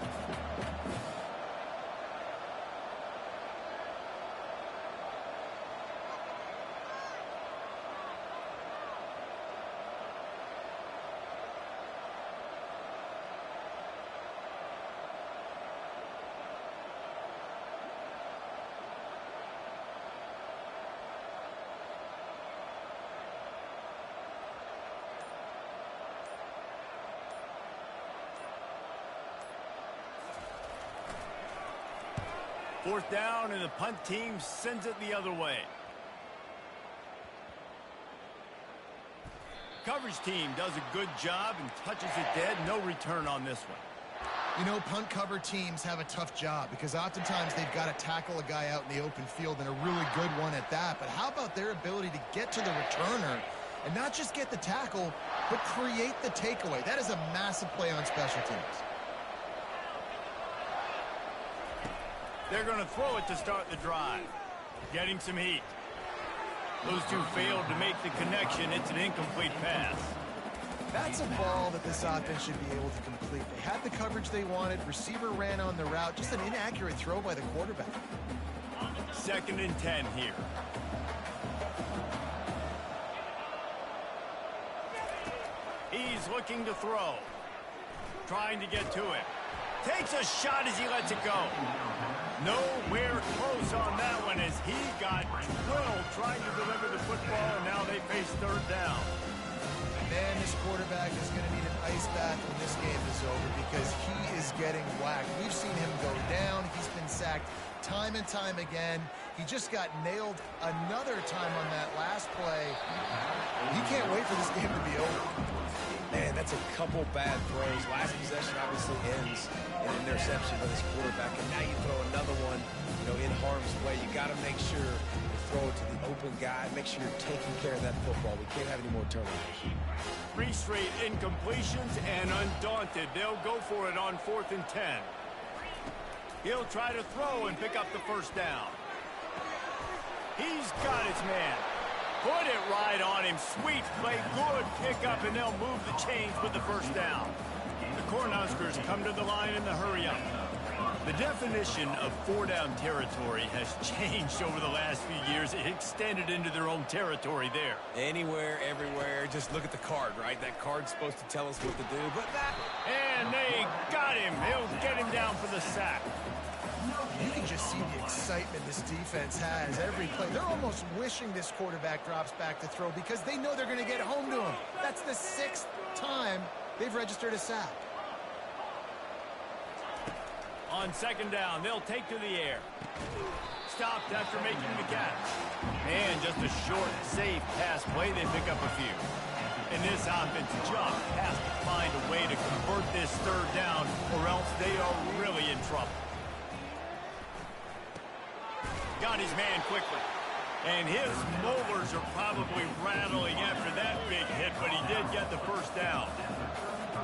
Fourth down, and the punt team sends it the other way. Coverage team does a good job and touches it dead. No return on this one. You know, punt cover teams have a tough job because oftentimes they've got to tackle a guy out in the open field, and a really good one at that. But how about their ability to get to the returner and not just get the tackle, but create the takeaway? That is a massive play on special teams. They're going to throw it to start the drive. Getting some heat. Those two failed to make the connection. It's an incomplete pass. That's a ball that this offense should be able to complete. They had the coverage they wanted. Receiver ran on the route. Just an inaccurate throw by the quarterback. 2nd and 10 here. He's looking to throw. Trying to get to it. Takes a shot as he lets it go. Nowhere close on that one as he got drilled trying to deliver the football, and now they face third down. Man, this quarterback is going to need an ice bath when this game is over because he is getting whacked. We've seen him go down. He's been sacked time and time again. He just got nailed another time on that last play. He can't wait for this game to be over. Man, that's a couple bad throws. Last possession obviously ends in an interception by this quarterback, and now you throw another one, in harm's way. You got to make sure you throw it to the open guy. Make sure you're taking care of that football. We can't have any more turnovers. 3 straight incompletions, and undaunted, they'll go for it on 4th and 10. He'll try to throw and pick up the first down. He's got his man. Put it right on him. Sweet play, good pickup, and they'll move the chains with the first down. The Cornhuskers come to the line in the hurry-up. The definition of 4-down territory has changed over the last few years. It extended into their own territory there. Anywhere, everywhere. Just look at the card, right? That card's supposed to tell us what to do, but that... And they got him. He'll get him down for the sack. You can just see the excitement this defense has every play. They're almost wishing this quarterback drops back to throw because they know they're going to get home to him. That's the 6th time they've registered a sack. On 2nd down, they'll take to the air. Stopped after making the catch. And just a short, safe pass play, they pick up a few. And this offense just has to find a way to convert this 3rd down, or else they are really in trouble. Got his man quickly. And his molars are probably rattling after that big hit, but he did get the first down.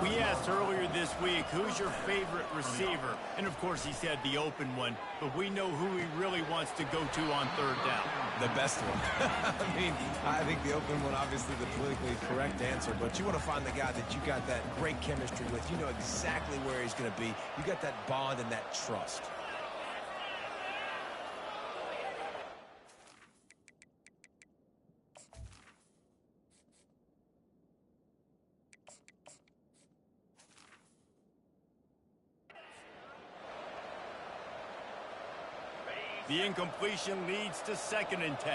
We asked earlier this week, who's your favorite receiver? And, of course, he said the open one, but we know who he really wants to go to on 3rd down. The best one. I think the open one, obviously the politically correct answer, but you want to find the guy that you got that great chemistry with. You know exactly where he's going to be. You got that bond and that trust. The incompletion leads to 2nd and 10.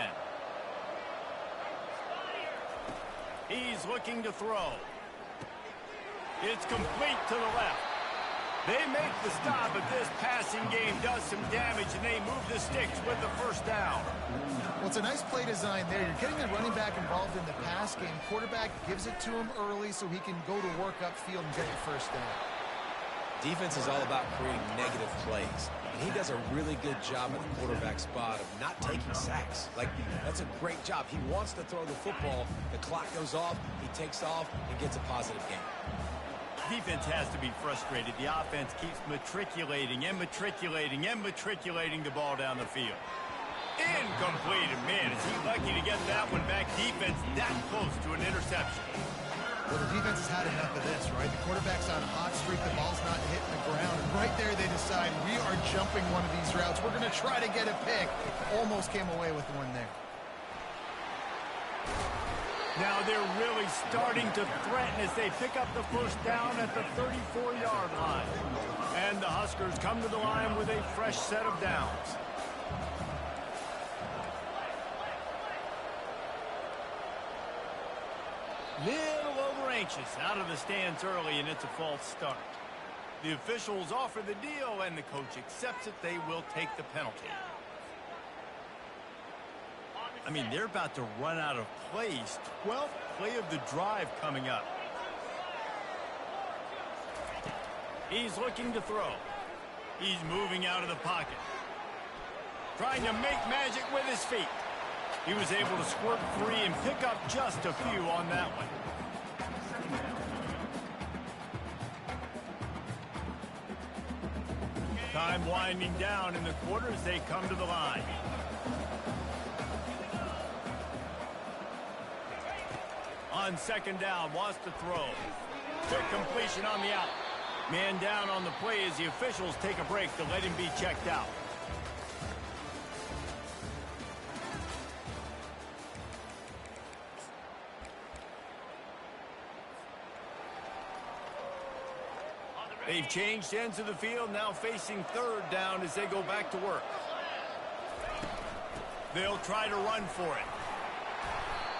He's looking to throw. It's complete to the left. They make the stop, but this passing game does some damage, and they move the sticks with the first down. Well, it's a nice play design there. You're getting the running back involved in the pass game. Quarterback gives it to him early so he can go to work upfield and get the first down. Defense is all about creating negative plays. And he does a really good job at the quarterback spot of not taking sacks. That's a great job. He wants to throw the football. The clock goes off. He takes off and gets a positive gain. Defense has to be frustrated. The offense keeps matriculating and matriculating and matriculating the ball down the field. Incomplete. And man, is he lucky to get that one back. Defense that close to an interception. Well, the defense has had enough of this, right? The quarterback's on a hot streak. The ball's not hitting the ground. And right there, they decide, we are jumping one of these routes. We're going to try to get a pick. Almost came away with one there. Now they're really starting to threaten as they pick up the first down at the 34-yard line. And the Huskers come to the line with a fresh set of downs. Little over anxious out of the stands early, and it's a false start. The officials offer the deal, and the coach accepts it. They will take the penalty. I mean, they're about to run out of plays. 12th play of the drive coming up. He's looking to throw. He's moving out of the pocket. Trying to make magic with his feet. He was able to squirt free and pick up just a few on that one. Time winding down in the quarter as they come to the line. On 2nd down, wants to throw. Quick completion on the out. Man down on the play as the officials take a break to let him be checked out. They've changed ends of the field, now facing third down as they go back to work. They'll try to run for it.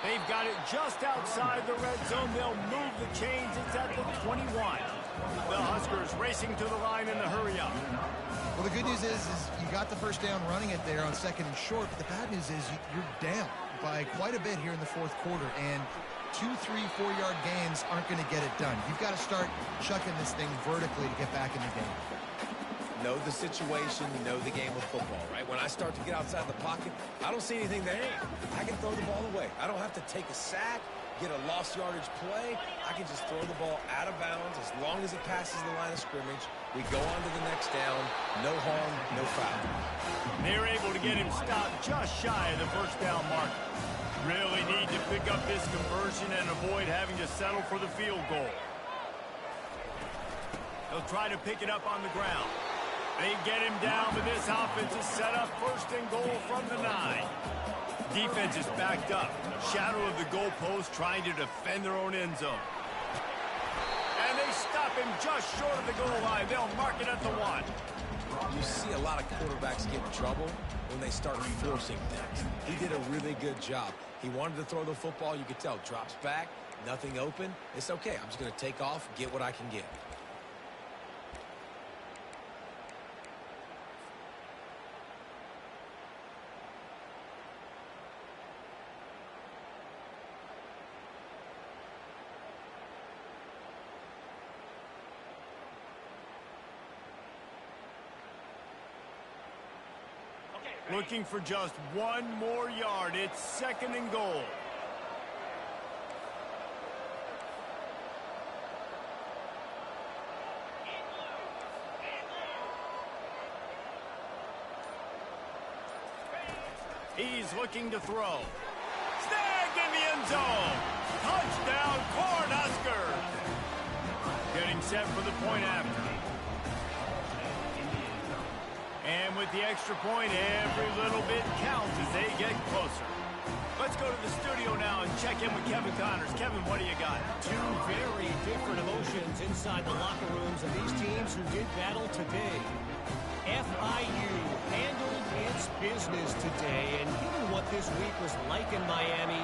They've got it just outside the red zone. They'll move the chains. It's at the 21. The Huskers racing to the line in the hurry-up. Well, the good news is you got the first down running it there on 2nd and short. But the bad news is you're down by quite a bit here in the 4th quarter. And 2, 3, 4-yard gains aren't going to get it done. You've got to start chucking this thing vertically to get back in the game. Know the situation, know the game of football, right? When I start to get outside the pocket, I don't see anything there. I can throw the ball away. I don't have to take a sack, get a lost yardage play. I can just throw the ball out of bounds as long as it passes the line of scrimmage. We go on to the next down. No harm, no foul. They're able to get him stopped just shy of the first down mark. Really need to pick up this conversion and avoid having to settle for the field goal. They'll try to pick it up on the ground. They get him down, but this offense is set up 1st and goal from the 9. Defense is backed up. Shadow of the goalpost trying to defend their own end zone. And they stop him just short of the goal line. They'll mark it at the 1. You see a lot of quarterbacks get in trouble when they start forcing things. He did a really good job. He wanted to throw the football. You could tell. Drops back, nothing open. It's okay. I'm just going to take off, get what I can get. Looking for just 1 more yard. It's 2nd and goal. He's looking to throw. Snagged in the end zone. Touchdown, Cornhuskers. Getting set for the point after. And with the extra point, every little bit counts as they get closer. Let's go to the studio now and check in with Kevin Connors. Kevin, what do you got? 2 very different emotions inside the locker rooms of these teams who did battle today. FIU handled its business today, and given what this week was like in Miami,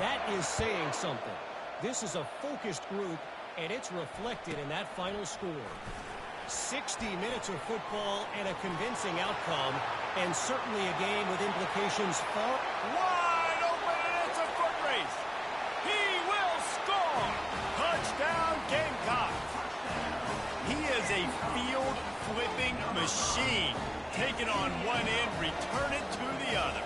that is saying something. This is a focused group, and it's reflected in that final score. 60 minutes of football and a convincing outcome, and certainly a game with implications far wide open, and it's a foot race. He will score. Touchdown, Gamecocks. He is a field-flipping machine. Take it on one end, return it to the other.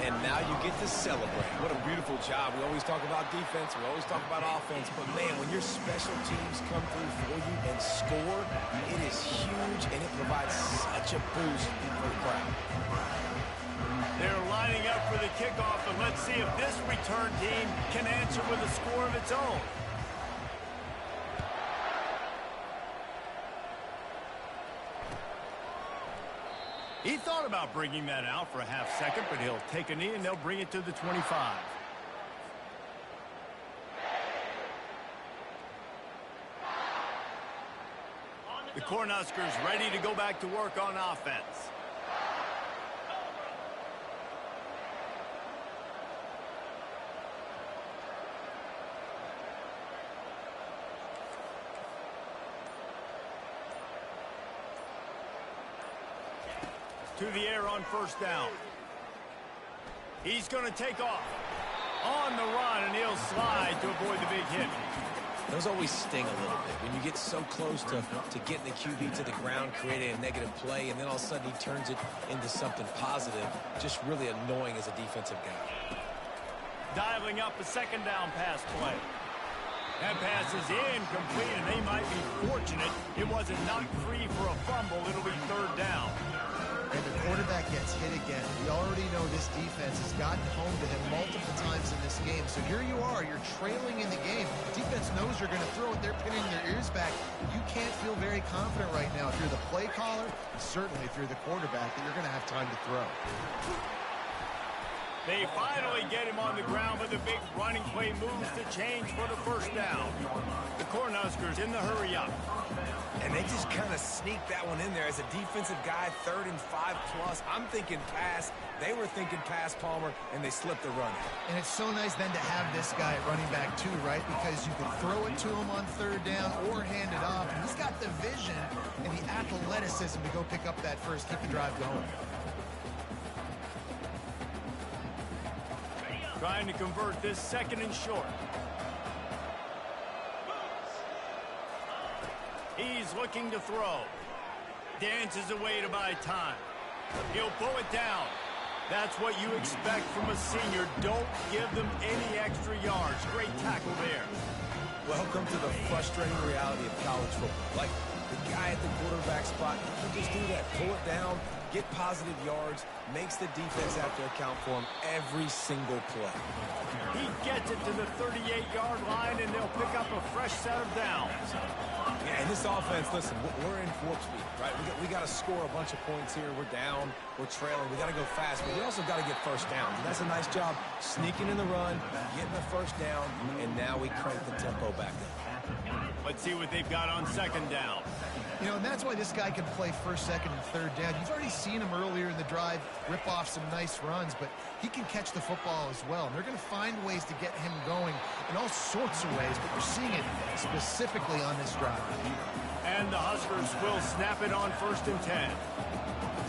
And now you get to celebrate. What a beautiful job. We always talk about defense. We always talk about offense. But, man, when your special teams come through for you and score, it is huge, and it provides such a boost for the crowd. They're lining up for the kickoff, and let's see if this return team can answer with a score of its own. He thought about bringing that out for a half second, but he'll take a knee and they'll bring it to the 25. The Cornhuskers ready to go back to work on offense. To the air on 1st down. He's going to take off. On the run, and he'll slide to avoid the big hit. Those always sting a little bit. When you get so close to getting the QB to the ground, creating a negative play, and then all of a sudden he turns it into something positive, just really annoying as a defensive guy. Dialing up a 2nd down pass play. That pass is incomplete, and they might be fortunate it wasn't knocked free for a fumble. It'll be 3rd down. And the quarterback gets hit again. We already know this defense has gotten home to him multiple times in this game. So here you are, you're trailing in the game. The defense knows you're going to throw it. They're pinning their ears back. You can't feel very confident right now if you're the play caller, certainly if you're the quarterback, that you're going to have time to throw. They finally get him on the ground, but the big running play moves to change for the first down. The Cornhuskers in the hurry up. And they just kind of sneaked that one in there. As a defensive guy, 3rd and 5+. I'm thinking pass. They were thinking pass, Palmer, and they slipped the run. And it's so nice then to have this guy at running back too, right? Because you can throw it to him on 3rd down or hand it off. And he's got the vision and the athleticism to go pick up that first, keep the drive going. Trying to convert this 2nd and short. He's looking to throw. Dances away to buy time. He'll pull it down. That's what you expect from a senior. Don't give them any extra yards. Great tackle there. Welcome to the frustrating reality of college football. Like, the guy at the quarterback spot, he can just do that. Pull it down, get positive yards, makes the defense have to account for him every single play. He gets it to the 38-yard line, and they'll pick up a fresh set of downs. Yeah, and this offense, listen, we're in warp speed, right? We got to score a bunch of points here. We're down, we're trailing. We got to go fast, but we also got to get first downs. And that's a nice job sneaking in the run, getting the first down, and now we crank the tempo back down. Let's see what they've got on 2nd down. You know, and that's why this guy can play 1st, 2nd, and 3rd down. You've already seen him earlier in the drive rip off some nice runs, but he can catch the football as well. And they're going to find ways to get him going in all sorts of ways, but you're seeing it specifically on this drive. And the Huskers will snap it on 1st and 10.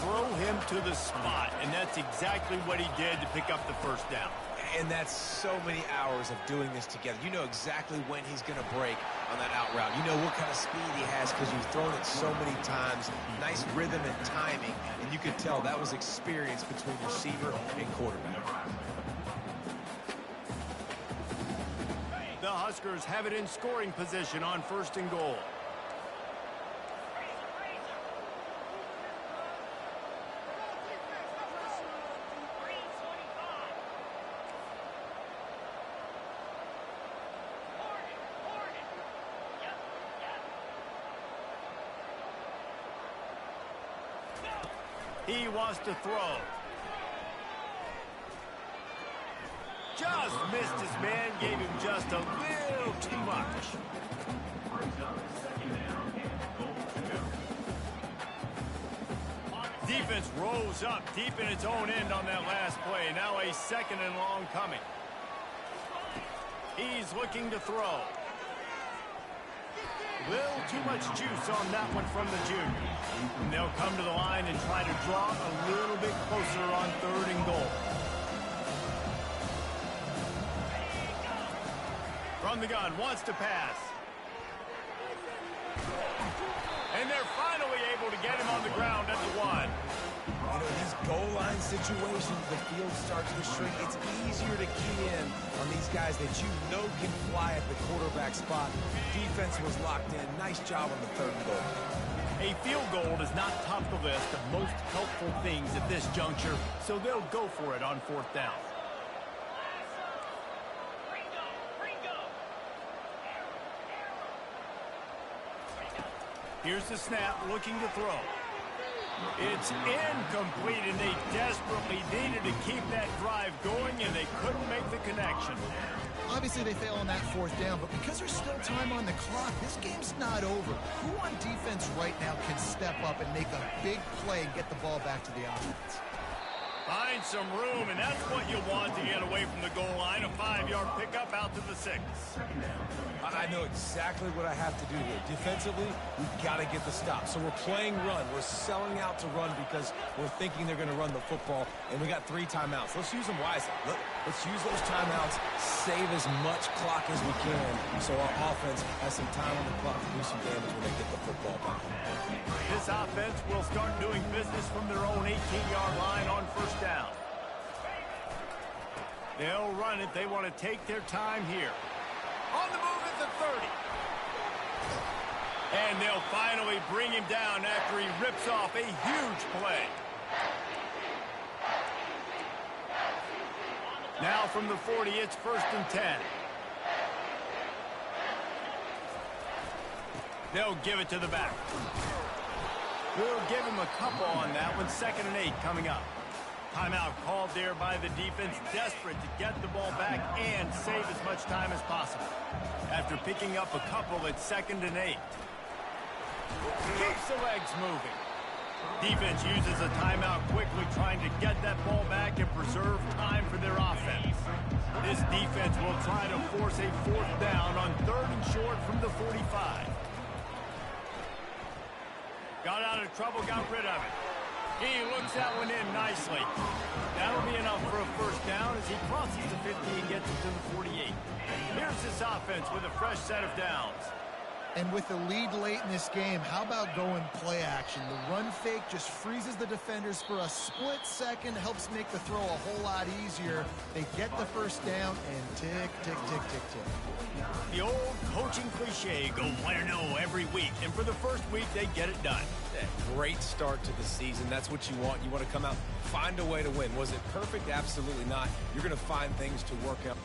Throw him to the spot, and that's exactly what he did to pick up the first down. And that's so many hours of doing this together. You know exactly when he's going to break on that out route. You know what kind of speed he has because you've thrown it so many times. Nice rhythm and timing, and you could tell that was experience between receiver and quarterback. The Huskers have it in scoring position on 1st and goal. He wants to throw. Just missed his man, gave him just a little too much. Defense rose up deep in its own end on that last play. Now a 2nd and long coming. He's looking to throw. Little too much juice on that one from the junior. And they'll come to the line and try to draw a little bit closer on 3rd and goal. From the gun, wants to pass. And they're finally able to get him on the ground at the 1. You know, these goal line situations, the field starts to shrink. It's easier to key in on these guys that you know can fly at the quarterback spot. Defense was locked in. Nice job on the 3rd and goal. A field goal does not top the list of most helpful things at this juncture, so they'll go for it on 4th down. Here's the snap, looking to throw. It's incomplete, and they desperately needed to keep that drive going, and they couldn't make the connection. Obviously, they fail on that 4th down, but because there's still time on the clock, this game's not over. Who on defense right now can step up and make a big play and get the ball back to the offense? Find some room, and that's what you want to get away from the goal line. A 5-yard pickup out to the 6. I know exactly what I have to do here. Defensively, we've got to get the stop. So we're playing run. We're selling out to run because we're thinking they're going to run the football, and we got 3 timeouts. Let's use them wisely. Let's use those timeouts, save as much clock as we can so our offense has some time on the clock to do some damage when they get the football back. This offense will start doing business from their own 18-yard line on 1st down. They'll run it. They want to take their time here. On the move at the 30. And they'll finally bring him down after he rips off a huge play. Now from the 40, it's 1st and 10. They'll give it to the back. We'll give him a couple on that one. 2nd and 8 coming up. Timeout called there by the defense, desperate to get the ball back and save as much time as possible. After picking up a couple at 2nd and 8. Keeps the legs moving. Defense uses a timeout quickly, trying to get that ball back and preserve time for their offense. This defense will try to force a 4th down on 3rd and short from the 45. Got out of trouble, got rid of it. He looks that one in nicely. That'll be enough for a 1st down as he crosses the 50 and gets it to the 48. Here's this offense with a fresh set of downs. And with the lead late in this game, how about going play action? The run fake just freezes the defenders for a split second, helps make the throw a whole lot easier. They get the 1st down, and tick, tick, tick, tick, tick. The old coaching cliche, go play or no every week. And for the first week, they get it done. Great start to the season. That's what you want. You want to come out, find a way to win. Was it perfect? Absolutely not. You're going to find things to work out.